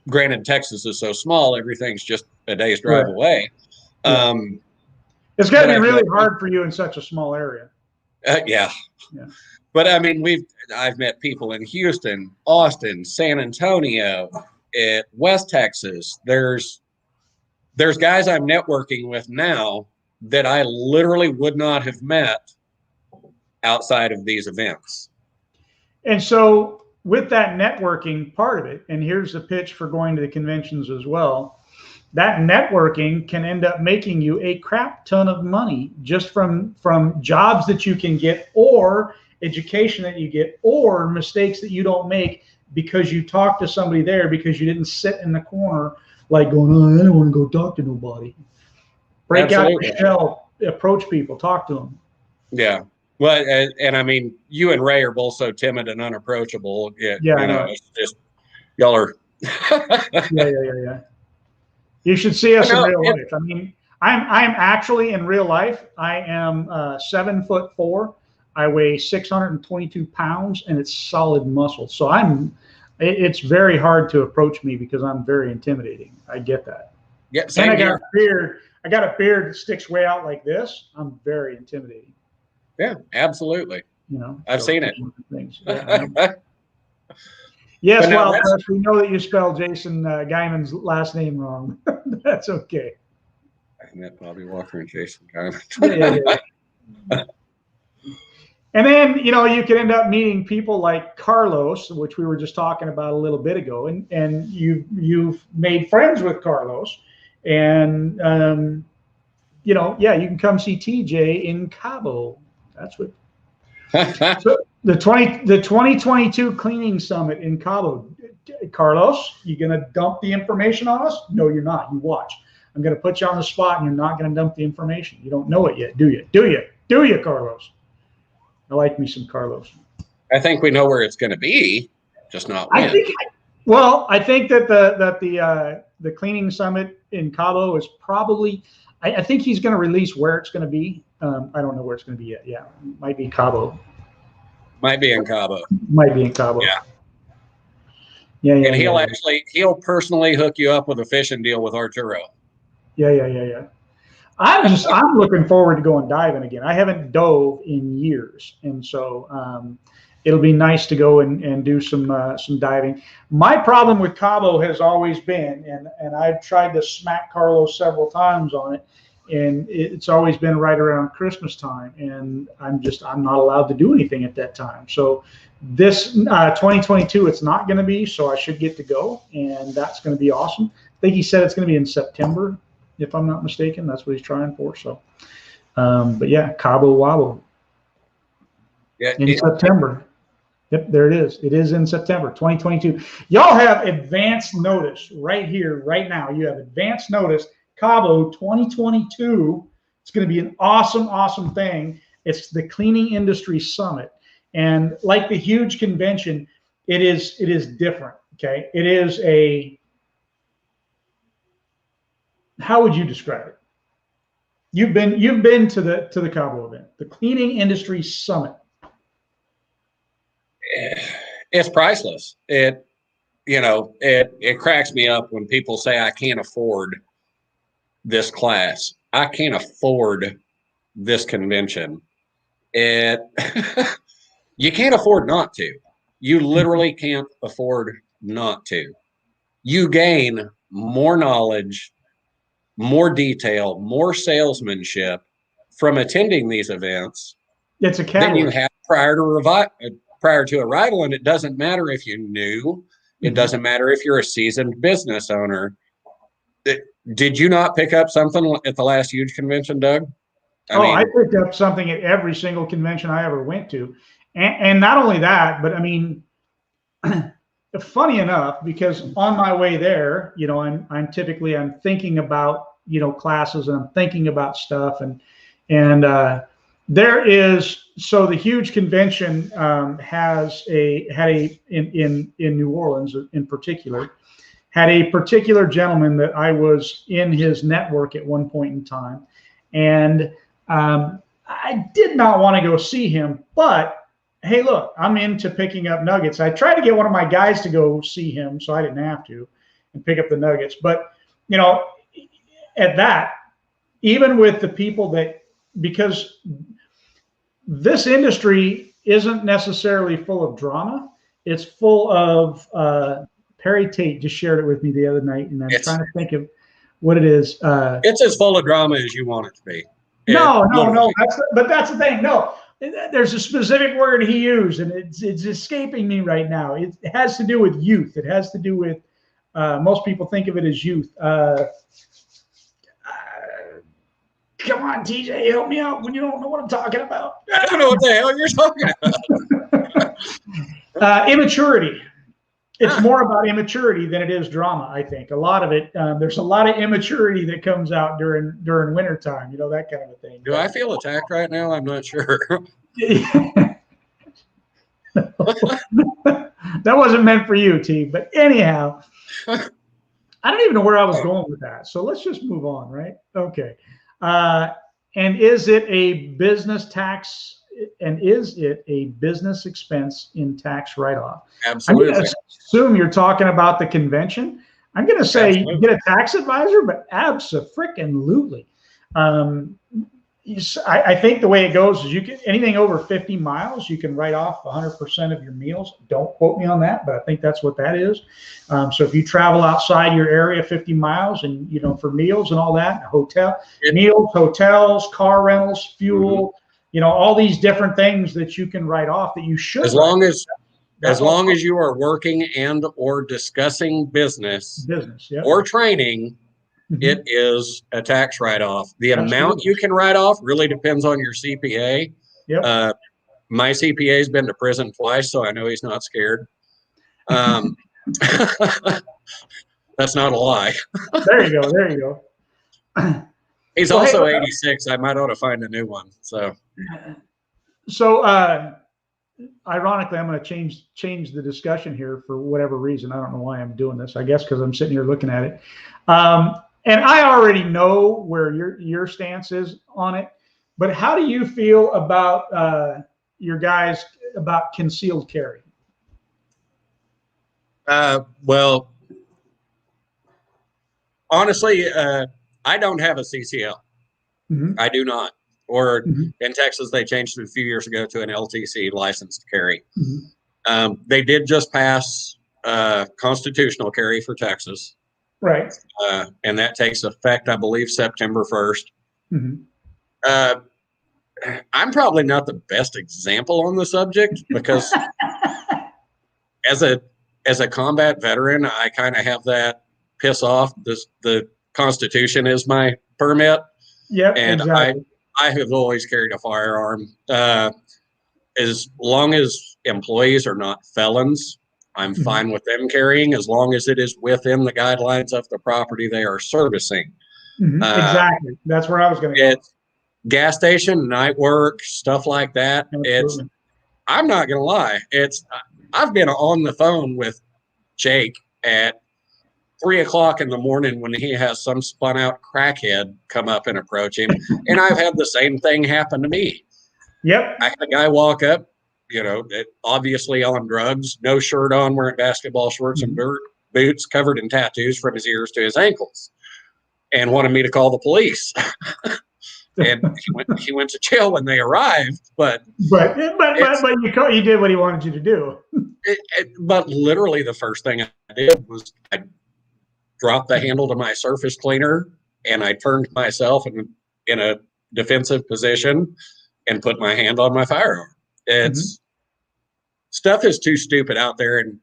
granted Texas is so small, everything's just a day's drive away. Yeah. It's got to be really hard for you in such a small area. Yeah. But I mean, I've met people in Houston, Austin, San Antonio, West Texas. There's guys I'm networking with now that I literally would not have met outside of these events. And so with that networking part of it, and here's the pitch for going to the conventions as well, that networking can end up making you a crap ton of money just from jobs that you can get, or education that you get, or mistakes that you don't make because you talk to somebody there, because you didn't sit in the corner like going, oh, I don't want to go talk to nobody. Break out your shell, approach people, talk to them. Yeah. Well, and I mean, you and Ray are both so timid and unapproachable. You know, it's just, y'all are. Yeah. You should see us in real life. I mean, I'm actually in real life. I am 7'4". I weigh 622 pounds, and it's solid muscle. So it's very hard to approach me because I'm very intimidating. I get that. Yeah, same and I here. got a beard. I got a beard that sticks way out like this. I'm very intimidating. Yeah, absolutely. You know, I've seen it. Yes, well, Chris, we know that you spelled Jason Guyman's last name wrong. That's okay. I met Bobby Walker and Jason Guyman. And then, you know, you could end up meeting people like Carlos, which we were just talking about a little bit ago, and you've made friends with Carlos, and you know, yeah, you can come see TJ in Cabo. That's what. So the 2022 cleaning summit in Cabo. Carlos, you gonna dump the information on us? No, you're not. You watch. I'm gonna put you on the spot, and you're not gonna dump the information. You don't know it yet, do you? Do you, Carlos? I like me some Carlos. I think we know where it's going to be, just not when. I think that the cleaning summit in Cabo is probably. I think he's going to release where it's going to be. I don't know where it's going to be yet. Yeah, might be Cabo. Might be in Cabo. Might be in Cabo. Yeah. Yeah. And he'll personally hook you up with a fishing deal with Arturo. Yeah. I'm looking forward to going diving again. I haven't dove in years, and so it'll be nice to go and do some diving. My problem with Cabo has always been, and I've tried to smack Carlos several times on it, and it's always been right around Christmas time, and I'm not allowed to do anything at that time. So this 2022, it's not going to be, so I should get to go, and that's going to be awesome. I think he said it's going to be in September, if I'm not mistaken. That's what he's trying for. So, but yeah, Cabo Wabo. Yeah, in September. Yep, there it is. It is in September 2022. Y'all have advance notice right here, right now. You have advance notice. Cabo 2022. It's going to be an awesome, awesome thing. It's the Cleaning Industry Summit, and like the huge convention, it is different. Okay, it is a. How would you describe it? You've been to the Cabo event, the Cleaning Industry Summit. It's priceless. It cracks me up when people say I can't afford this class. I can't afford this convention. You can't afford not to. You literally can't afford not to. You gain more knowledge, more detail, more salesmanship from attending these events than you had prior to arrival. And it doesn't matter if you're new. It doesn't matter if you're a seasoned business owner. Did you not pick up something at the last huge convention, Doug? I picked up something at every single convention I ever went to. And not only that, but I mean, funny enough, because on my way there, you know, I'm typically thinking about, you know, classes, and I'm thinking about stuff, and there is, so the huge convention had in New Orleans in particular, had a particular gentleman that I was in his network at one point in time, and I did not want to go see him, but hey, look, I'm into picking up nuggets. I tried to get one of my guys to go see him so I didn't have to and pick up the nuggets. But, you know, at that, even with the people that, because this industry isn't necessarily full of drama, it's full of, Perry Tate just shared it with me the other night, and I'm trying to think of what it is. It's as full of drama as you want it to be. No. But that's the thing. No, there's a specific word he used, and it's escaping me right now. It has to do with youth. It has to do with most people think of it as youth. Come on, TJ, help me out when you don't know what I'm talking about. I don't know what the hell you're talking about. Immaturity. It's more about immaturity than it is drama, I think. A lot of it, there's a lot of immaturity that comes out during wintertime, you know, that kind of a thing. Do I feel attacked right now? I'm not sure. That wasn't meant for you, T. But anyhow, I don't even know where I was going with that. So let's just move on, right? Okay. And is it a business tax? And is it a business expense in tax write-off? Absolutely. I'm going to assume you're talking about the convention. I'm going to say Absolutely. You get a tax advisor, but abso-freaking-lutely. I think the way it goes is you get anything over 50 miles, you can write off 100% of your meals. Don't quote me on that, but I think that's what that is. So if you travel outside your area 50 miles and, you know, for meals and all that, meals, hotels, car rentals, fuel, you know, all these different things that you can write off that you should. As long as you are working and or discussing business yep. or training, it is a tax write-off. The amount you can write off really depends on your CPA. Yep. My CPA has been to prison twice, so I know he's not scared. That's not a lie. There you go. He's also 86. I might ought to find a new one. So ironically, I'm going to change the discussion here for whatever reason. I don't know why I'm doing this. I guess because I'm sitting here looking at it. And I already know where your stance is on it. But how do you feel about your guys about concealed carry? Well, honestly, I don't have a CCL. I do not. Or in Texas, they changed it a few years ago to an LTC, license to carry. They did just pass constitutional carry for Texas. Right. And that takes effect, I believe, September 1st. I'm probably not the best example on the subject because as a combat veteran, I kind of have that piss off. The Constitution is my permit. Yep, and exactly. I have always carried a firearm. As long as employees are not felons, I'm fine with them carrying as long as it is within the guidelines of the property they are servicing. Exactly. That's where I was going to go. It's gas station, night work, stuff like that. Absolutely. I'm not going to lie. I've been on the phone with Jake at 3 o'clock in the morning when he has some spun out crackhead come up and approach him. And I've had the same thing happen to me. Yep. I had a guy walk up, you know, obviously on drugs, no shirt on, wearing basketball shorts and boots, covered in tattoos from his ears to his ankles, and wanted me to call the police. And he went to jail when they arrived. But you did what he wanted you to do. But literally the first thing I did was I dropped the handle to my surface cleaner and I turned myself in a defensive position and put my hand on my firearm. Stuff is too stupid out there, and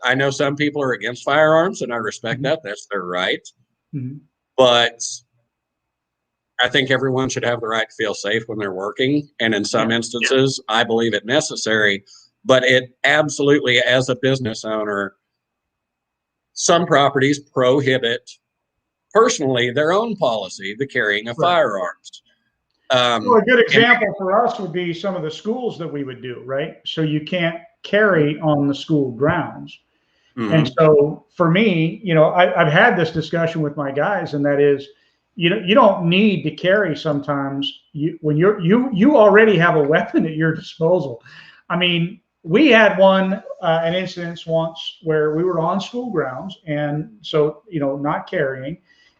I know some people are against firearms, and I respect that. That's their right. But I think everyone should have the right to feel safe when they're working, and in some instances, I believe it necessary. But it absolutely, as a business owner, some properties prohibit personally their own policy, the carrying of firearms. Well, a good example for us would be some of the schools that we would do, right? So you can't carry on the school grounds. And so for me, I've had this discussion with my guys, and that is, you don't need to carry sometimes when you already have a weapon at your disposal. I mean, we had an incident once where we were on school grounds, and so, not carrying,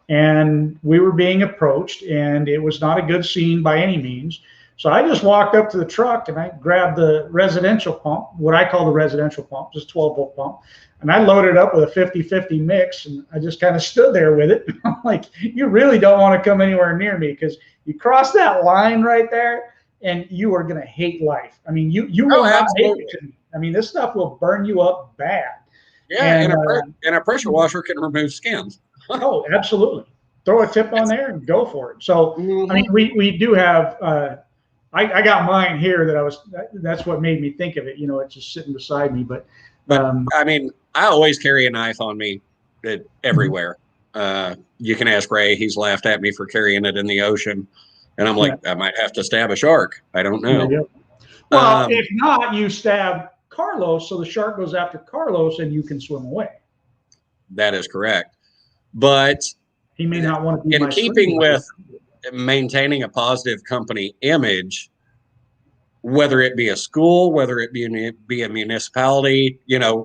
and we were being approached, and it was not a good scene by any means. So I just walked up to the truck and I grabbed the residential pump, what I call the residential pump, just 12-volt pump. And I loaded up with a 50-50 mix, and I just kind of stood there with it. I'm like, you really don't want to come anywhere near me, because you cross that line right there and you are going to hate life. I mean, you will not hate it. I mean, this stuff will burn you up bad. Yeah, and a pressure washer can remove skins. Oh, absolutely. Throw a tip on there and go for it. So, I mean, we do have, I got mine here that's what made me think of it. It's just sitting beside me. But I mean, I always carry a knife on me everywhere. You can ask Ray. He's laughed at me for carrying it in the ocean. And I'm like, I might have to stab a shark. I don't know. Well, if not, you stab Carlos, so the shark goes after Carlos and you can swim away. That is correct. But he may not want to be in keeping with maintaining a positive company image, whether it be a school, whether it be a municipality,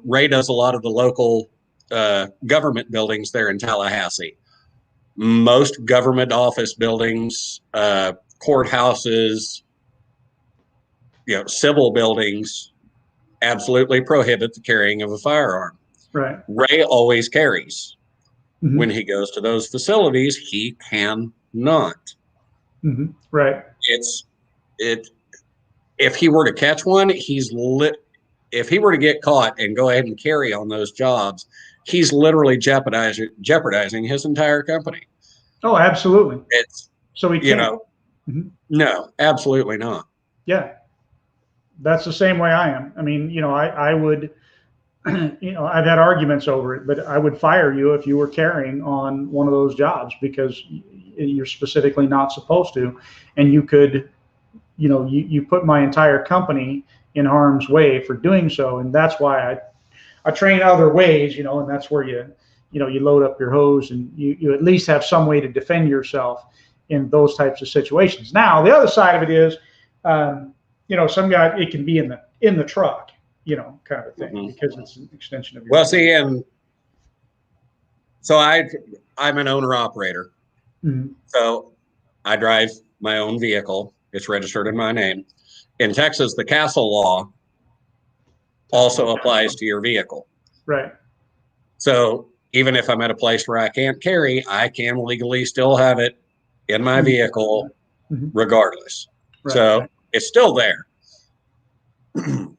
Ray does a lot of the local government buildings there in Tallahassee. Most government office buildings, courthouses, civil buildings absolutely prohibit the carrying of a firearm. Right. Ray always carries. When he goes to those facilities, he cannot. Right. If he were to catch one, if he were to get caught and go ahead and carry on those jobs, he's literally jeopardizing his entire company. Oh, absolutely. So he can't. No, absolutely not. Yeah. That's the same way I am. I mean, I would, I've had arguments over it, but I would fire you if you were carrying on one of those jobs, because you're specifically not supposed to. And you could, you put my entire company in harm's way for doing so. And that's why I train other ways, and that's where you load up your hose, and you at least have some way to defend yourself in those types of situations. Now, the other side of it is, some guy, it can be in the truck, kind of thing, because it's an extension of your. Well, see, and so I'm an owner operator. So I drive my own vehicle. It's registered in my name. In Texas, the castle law also applies to your vehicle. Right. So even if I'm at a place where I can't carry, I can legally still have it in my vehicle regardless. Right. So it's still there. I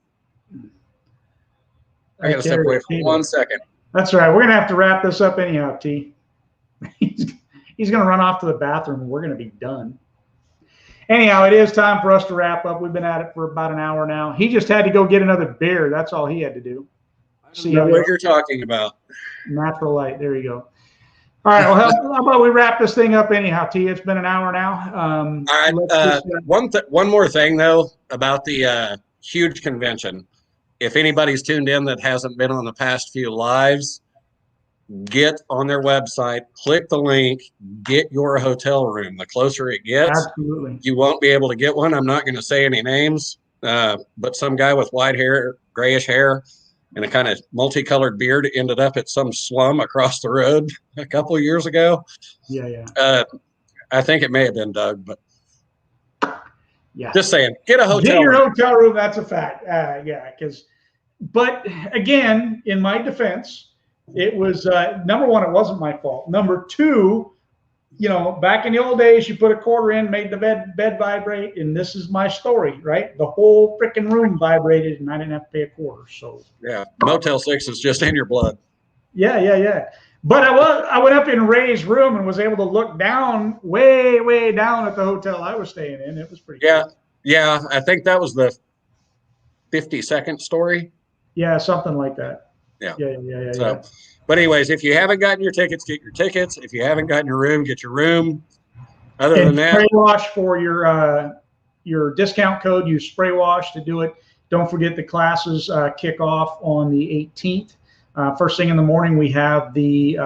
got to step away for 1 second. That's all right. We're going to have to wrap this up anyhow, T. He's going to run off to the bathroom, and we're going to be done. Anyhow, it is time for us to wrap up. We've been at it for about an hour now. He just had to go get another beer. That's all he had to do. I don't know what you're talking about. Natural light. There you go. All right. Well, how about we wrap this thing up anyhow, T? It's been an hour now. All right. One more thing, though, about the huge convention. If anybody's tuned in that hasn't been on the past few lives, get on their website, click the link, get your hotel room. The closer it gets, absolutely, you won't be able to get one. I'm not going to say any names, but some guy with white hair, grayish hair, and a kind of multicolored beard ended up at some slum across the road a couple of years ago. Yeah. I think it may have been Doug, but yeah, just saying, get a hotel. Get your hotel room. That's a fact. But again, in my defense, it was number one, it wasn't my fault. Number two, back in the old days, you put a quarter in, made the bed vibrate, and this is my story, right? The whole freaking room vibrated, and I didn't have to pay a quarter. So yeah, Motel 6 is just in your blood. Yeah. But I went up in Ray's room and was able to look down, way down at the hotel I was staying in. It was pretty cool. Yeah. I think that was the 52nd story. Yeah, something like that. Yeah. So, but anyways, if you haven't gotten your tickets, get your tickets. If you haven't gotten your room, get your room. Other than that, spray wash for your discount code. Use spray wash to do it. Don't forget the classes kick off on the 18th. First thing in the morning, we have the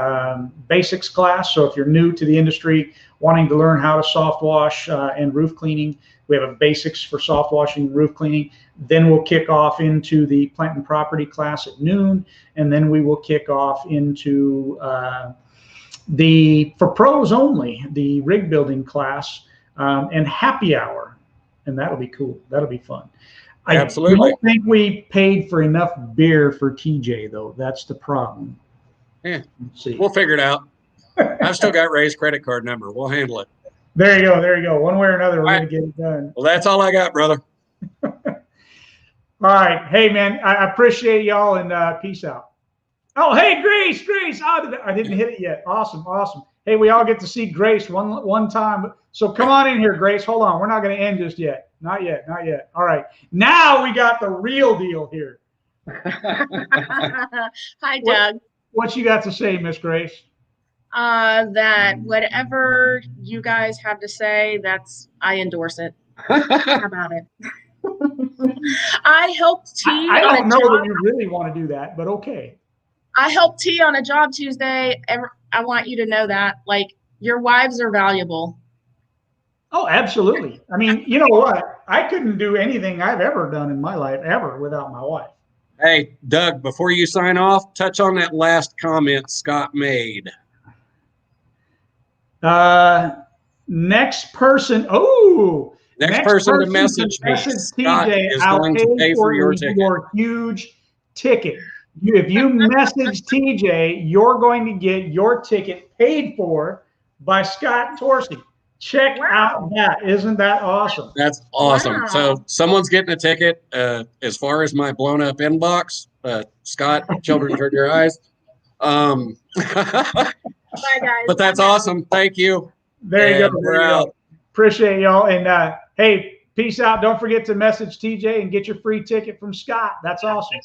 basics class. So if you're new to the industry, wanting to learn how to soft wash and roof cleaning, we have a basics for soft washing and roof cleaning. Then we'll kick off into the plant and property class at noon. And then we will kick off into for pros only, the rig building class and happy hour. And that'll be cool. That'll be fun. Absolutely. I don't think we paid for enough beer for TJ, though. That's the problem. Yeah, we'll figure it out. I've still got Ray's credit card number. We'll handle it. There you go. There you go. One way or another, we're going to get it done. Well, that's all I got, brother. All right. Hey, man, I appreciate y'all, and peace out. Oh, hey, Grace. Oh, I didn't hit it yet. Awesome. Hey, we all get to see Grace one time. So come on in here, Grace. Hold on. We're not going to end just yet. Not yet. All right. Now we got the real deal here. Hi, Doug. What you got to say, Miss Grace? That whatever you guys have to say, I endorse it. How about it? I helped T. I don't know that you really want to do that, but okay. I helped T on a job Tuesday. I want you to know that. Like, your wives are valuable. Oh, absolutely. I mean, you know what? I couldn't do anything I've ever done in my life ever without my wife. Hey, Doug, before you sign off, touch on that last comment Scott made. Next person. Oh, next person to message me. Scott is going to pay for your ticket. Your huge ticket. If you message TJ, you're going to get your ticket paid for by Scott Torsey. Check out that. Isn't that awesome? That's awesome. Wow. So someone's getting a ticket. As far as my blown up inbox, Scott, children turn your eyes. Bye, guys. But that's awesome. Thank you. There you go. We're out. Appreciate y'all. And hey, peace out. Don't forget to message TJ and get your free ticket from Scott. That's awesome.